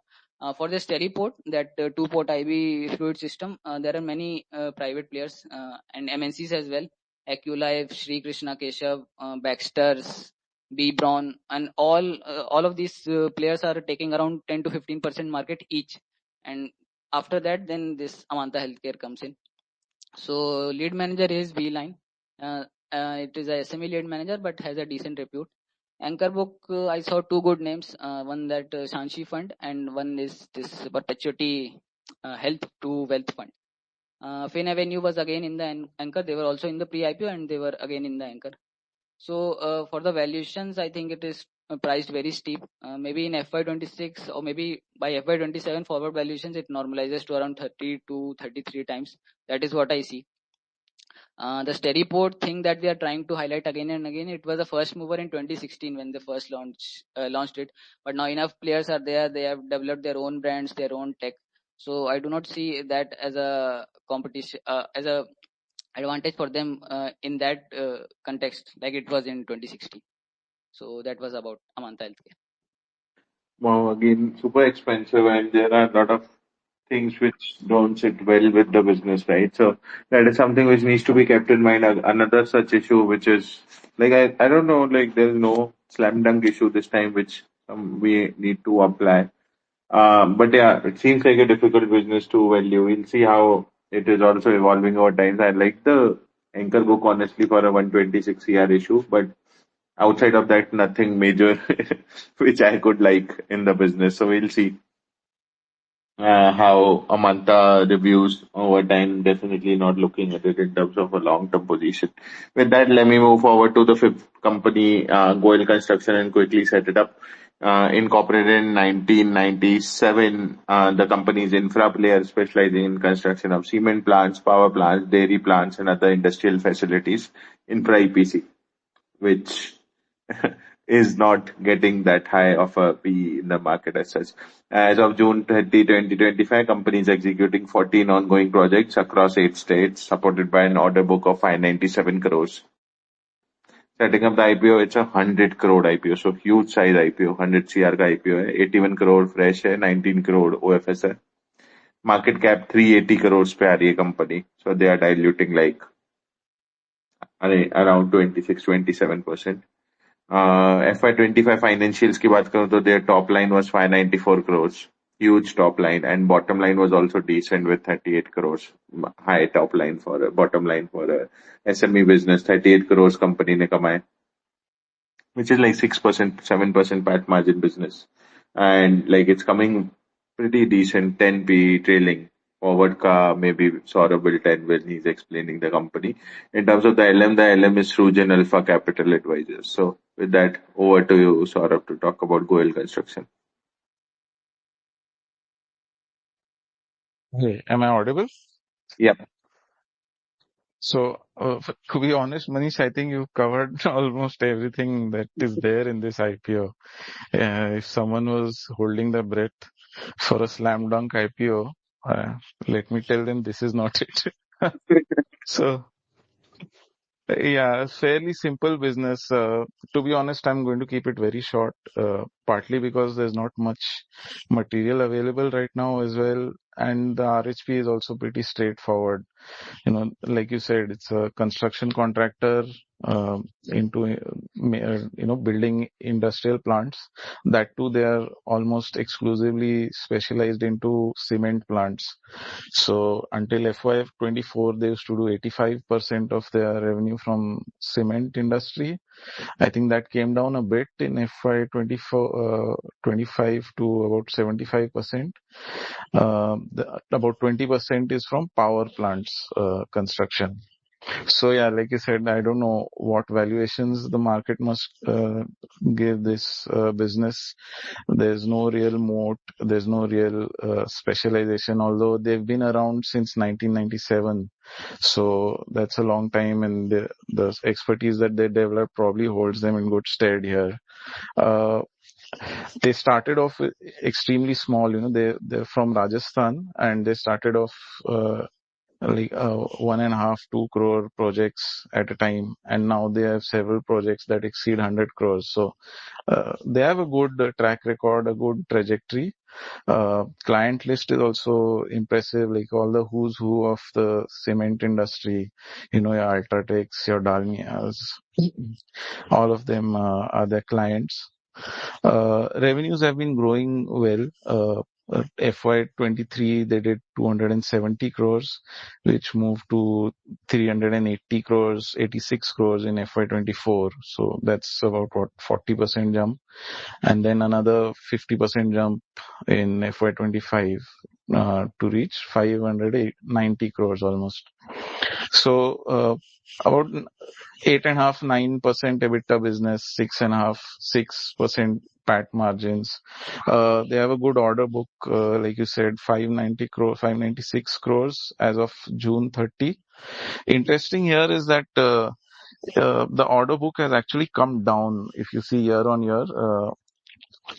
For the Steriport, that two-port IB fluid system, there are many private players and MNCs as well. AccuLife, Sri Krishna Keshav, Baxter's, B Brown, and all of these players are taking around 10 to 15% market each. And after that, then this Amanta Healthcare comes in. So lead manager is Beeline. It is a SME lead manager, but has a decent repute. Anchor book, I saw two good names. One that Shanshi Fund, and one is this Perpetuity Health to Wealth Fund. Fin Avenue was again in the anchor. They were also in the pre-IPO, and they were again in the anchor. So for the valuations, I think it is priced very steep. Maybe in FY26 or maybe by FY27 forward valuations, it normalizes to around 30 to 33 times. That is what I see. The Steriport thing that we are trying to highlight again and again, it was the first mover in 2016 when they first launched it. But now enough players are there. They have developed their own brands, their own tech. So I do not see that as a competition, as a advantage for them in that context, like it was in 2016. So that was about Amanta Healthcare. Wow, again, super expensive, and there are a lot of things which don't sit well with the business, right? So that is something which needs to be kept in mind. Another such issue, which is like I don't know, like there's no slam dunk issue this time, which we need to apply. But yeah, it seems like a difficult business to value. We'll see how it is also evolving over time. I like the anchor book honestly for a 126 CR issue, but outside of that, nothing major which I could like in the business. So we'll see how Amanta reviews over time. Definitely not looking at it in terms of a long-term position. With that, let me move forward to the fifth company, Goel Construction, and quickly set it up. Incorporated in 1997, the company is infra player specializing in construction of cement plants, power plants, dairy plants, and other industrial facilities. Infra EPC, which is not getting that high of a P in the market as such. As of June 30, 2025, company is executing 14 ongoing projects across 8 states, supported by an order book of 597 crores. Setting up the IPO, it's a 100 crore IPO, so huge size IPO, 100 CR का IPO है, 81 crore fresh है, 19 crore OFS है. Market cap 380 crores पे आ रही है company, so they are diluting like around 26-27%. FY25 financials की बात करूं तो their top line was 594 crores, huge top line, and bottom line was also decent with 38 crores. High top line for a bottom line for a SME business. 38 crores company ने कमाए, which is like 6%, 7% PAT margin business, and like it's coming pretty decent, 10 P trailing forward ka maybe Saurabh will tell when he's explaining the company. In terms of the LM is Srujan Alpha Capital Advisors. So with that, over to you, Saurabh, to talk about Goel Construction. Hey, am I audible? Yep. So, to be honest, Manish, I think you covered almost everything that is there in this IPO. If someone was holding the breath for a slam dunk IPO, let me tell them this is not it. So, yeah, fairly simple business. To be honest, I'm going to keep it very short, partly because there's not much material available right now as well. And the RHP is also pretty straightforward. Like you said, it's a construction contractor into building industrial plants. That too, they are almost exclusively specialized into cement plants. So until FY24, they used to do 85% of their revenue from cement industry. I think that came down a bit in FY24, 25 to about 75%. About 20% is from power plants construction. So yeah, like you said, I don't know what valuations the market must give this business. There's no real moat. There's no real specialization, although they've been around since 1997. So that's a long time, and the expertise that they develop probably holds them in good stead here. They started off extremely small, they're from Rajasthan, and they started off like 1.5, 2 crore projects at a time, and now they have several projects that exceed 100 crores. So they have a good track record, a good trajectory. Client list is also impressive, like all the who's who of the cement industry, your Ultratechs, your Dalmias, all of them are their clients. Revenues have been growing well. FY23, they did 270 crores, which moved to 380 crores, 86 crores in FY24. So that's about 40% jump. And then another 50% jump in FY25 to reach 590 crores almost. So about 8.5, 9% EBITDA business, 6.5, 6% PAT margins. They have a good order book, like you said, 596 crores as of June 30. Interesting here is that the order book has actually come down. If you see year on year,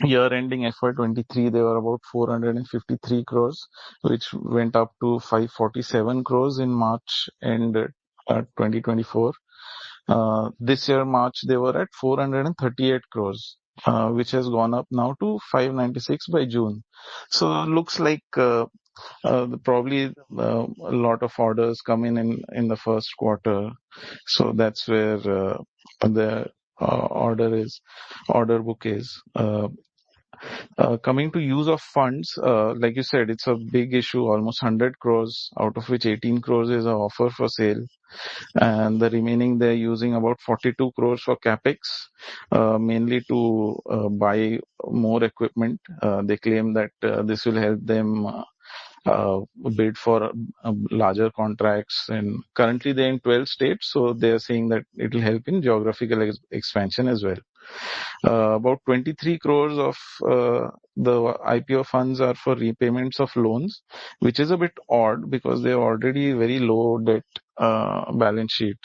year ending FY23, they were about 453 crores, which went up to 547 crores in March and 2024. This year, March, they were at 438 crores, which has gone up now to 596 by June. So looks like probably a lot of orders come in the first quarter. So that's where the order book is. Coming to use of funds, like you said, it's a big issue, almost 100 crores, out of which 18 crores is an offer for sale. And the remaining, they're using about 42 crores for capex, mainly to buy more equipment. They claim that this will help them bid for larger contracts, and currently they're in 12 states, so they're saying that it will help in geographical expansion as well. About 23 crores of the IPO funds are for repayments of loans, which is a bit odd because they're already very low debt balance sheet.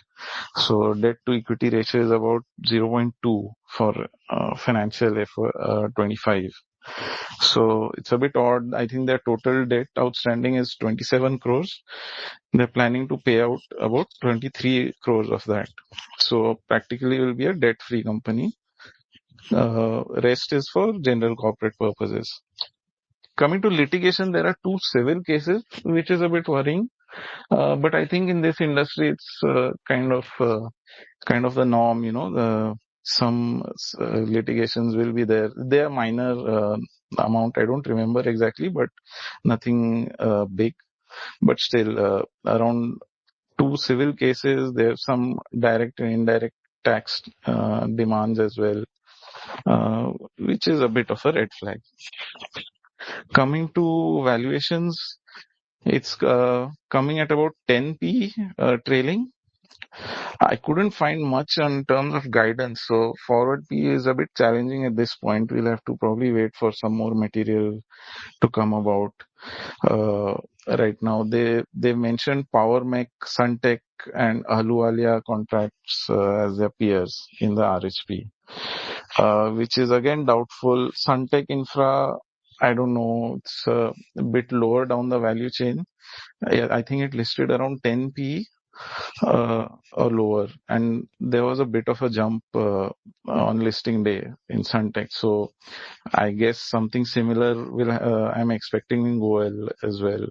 So debt to equity ratio is about 0.2 for financial FY25. So it's a bit odd. I think their total debt outstanding is 27 crores. They're planning to pay out about 23 crores of that. So practically it will be a debt-free company. Rest is for general corporate purposes. Coming to litigation, there are 2 civil cases, which is a bit worrying. But I think in this industry, it's kind of the norm. Some litigations will be there. They are minor amount. I don't remember exactly, but nothing big. But still, around 2 civil cases. There's some direct and indirect tax demands as well, which is a bit of a red flag. Coming to valuations, It's coming at about 10p trailing. I couldn't find much in terms of guidance, so forward P is a bit challenging at this point. We'll have to probably wait for some more material to come about. Uh, right now, they mentioned Power Mech, Suntech, and Ahluwalia contracts as their peers in the RHP, which is again doubtful. Suntech Infra, I don't know, it's a bit lower down the value chain. I think it listed around 10p or lower, and there was a bit of a jump on listing day in Suntech. So I guess something similar will I'm expecting in Goel as well.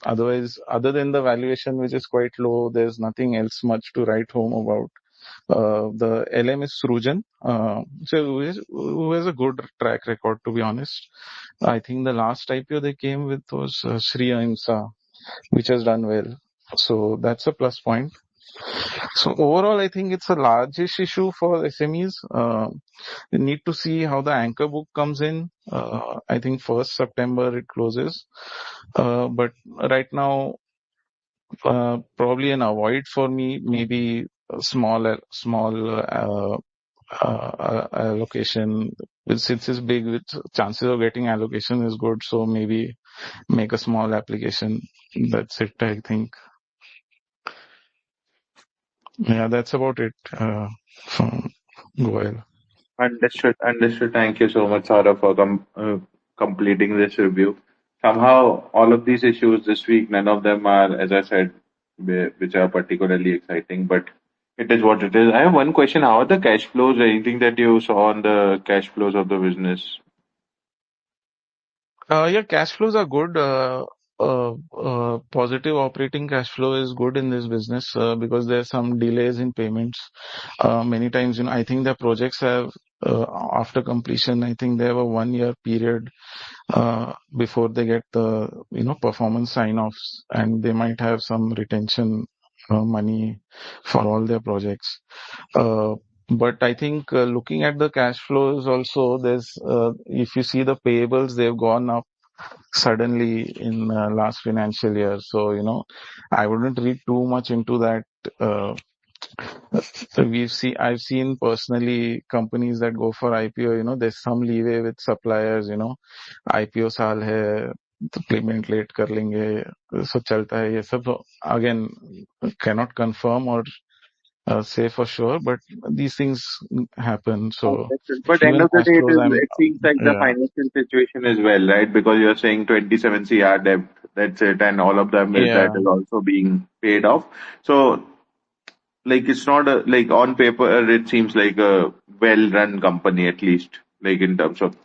Otherwise, other than the valuation, which is quite low, there's nothing else much to write home about. The LM is Srujan, so who has a good track record, to be honest. I think the last IPO they came with was Sri Ahimsa, which has done well. So that's a plus point. So overall, I think it's a largish issue for SMEs. We need to see how the anchor book comes in. I think 1st September it closes. But right now, probably an avoid for me, maybe a small allocation. Since it's big, with chances of getting allocation is good. So maybe make a small application. That's it, I think. Yeah, that's about it from Goel. Understood. Understood. Thank you so much, Saurabh, for completing this review. Somehow, all of these issues this week, none of them are, as I said, which are particularly exciting, but it is what it is. I have one question. How are the cash flows? Anything that you saw on the cash flows of the business? Yeah, cash flows are good. Positive operating cash flow is good in this business because there are some delays in payments. Many times, I think the projects have, after completion, I think they have a 1 year period before they get the, performance sign-offs, and they might have some retention money for all their projects. Uh, but I think looking at the cash flows also, if you see the payables, they've gone up suddenly in last financial year. So, I wouldn't read too much into that. Uh, I've seen personally companies that go for IPO, there's some leeway with suppliers, IPO साल है तो payment late कर लेंगे so चलता है ये सब. So again, cannot confirm or say for sure, but these things happen. So Understood. But end even of the cash day, flows, it seems like the yeah, financial situation is well, right? Because you're saying 27 CR debt, that's it, and all of them is that yeah, is also being paid off. So, like, it's not like on paper, it seems like a well-run company, at least, like in terms of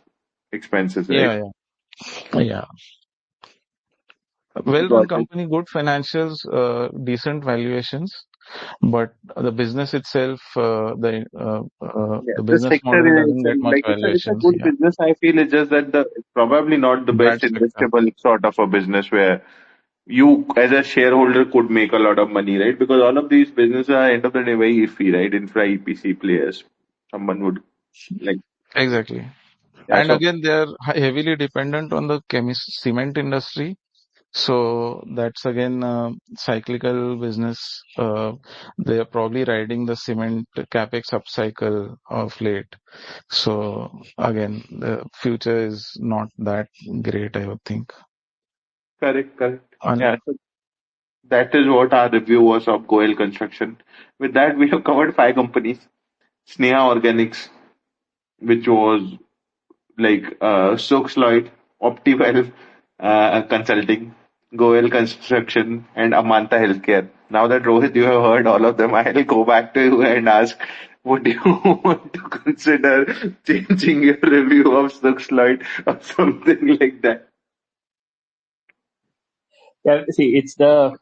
expenses, right? yeah, yeah, yeah. Well-run Got it. company, good financials, decent valuations, but the business itself, Yeah, the the business sector model is doesn't get much like it's a valuations. good Yeah, business. I feel it's just that it's probably not the best bad sector. investable sort of a business where you as a shareholder could make a lot of money, right? Because all of these businesses are end of the day very iffy, right? Infra EPC players. Someone would like, Exactly. yeah, And so again, they are heavily dependent on the cement industry. So that's again cyclical business. They are probably riding the cement capex upcycle of late. So again, the future is not that great, I would think. correct, correct. And Yeah, so that is what our review was of Goel Construction. With that, we have covered five companies. Sneha Organics, which was like Sugs Llyod, Optivalue Consulting, Goel Construction, and Amanta Healthcare. Now that Rohit, you have heard all of them, I'll go back to you and ask, would you want to consider changing your review of Sugs Llyod or something like that? Yeah, see, it's the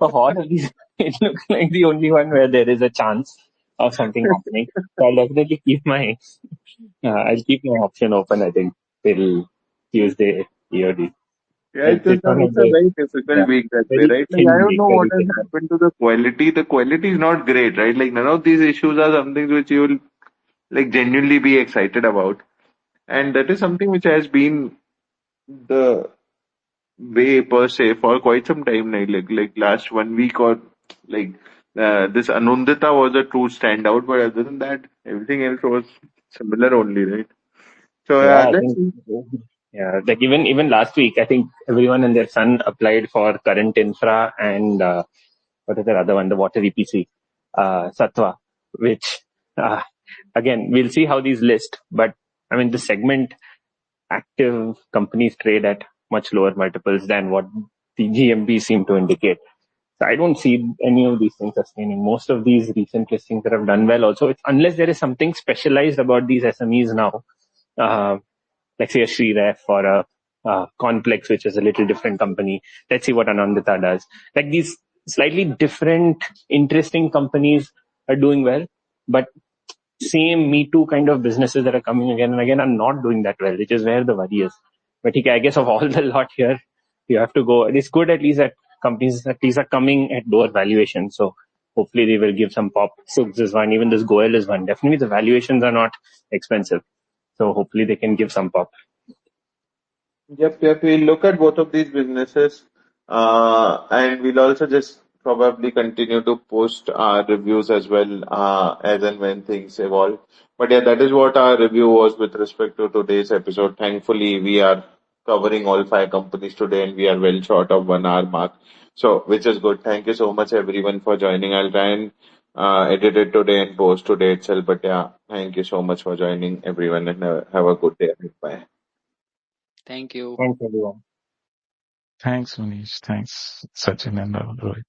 of all of these, it looks like the only one where there is a chance of something happening. So I'll definitely I'll keep my option open. I think till Tuesday EOD. Yeah, It's one of it's a those, very difficult yeah, week that way, very right? Like, I thin don't week, know what very has thin week. happened to the quality. The quality is not great, right? Like, none of these issues are something which you will like genuinely be excited about. And that is something which has been the way per se for quite some time now, like last 1 week or like this Anundita was a true standout, but other than that, everything else was similar only, right? So Yeah, I let's think, see. yeah, like even last week, I think everyone and their son applied for current infra and what is the other one, the water EPC, Satwa, which uh, again we'll see how these list. But I mean, the segment active companies trade at much lower multiples than what the GMB seem to indicate. So I don't see any of these things sustaining. Most of these recent listings that have done well also, it's, unless there is something specialized about these SMEs now, uh, like say a Shref or a Complex, which is a little different company. Let's see what Anandita does. Like these slightly different, interesting companies are doing well, but same Me Too kind of businesses that are coming again and again are not doing that well, which is where the worry is. But I guess of all the lot here, you have to go. It's good at least that companies at least are coming at lower valuation. So hopefully they will give some pop. Sugs is one, even this Goel is one. Definitely the valuations are not expensive. So hopefully they can give some pop. Yep. We'll look at both of these businesses, and we'll also just probably continue to post our reviews as well, as and when things evolve. But yeah, that is what our review was with respect to today's episode. Thankfully, we are covering all five companies today, and we are well short of 1 hour mark. So, which is good. Thank you so much, everyone, for joining. I'll try and edit it today and post today itself. But yeah, thank you so much for joining, everyone, and have a good day. Bye. Thank you. Thanks everyone. Thanks, Manish. Thanks, Sachin and Rohit.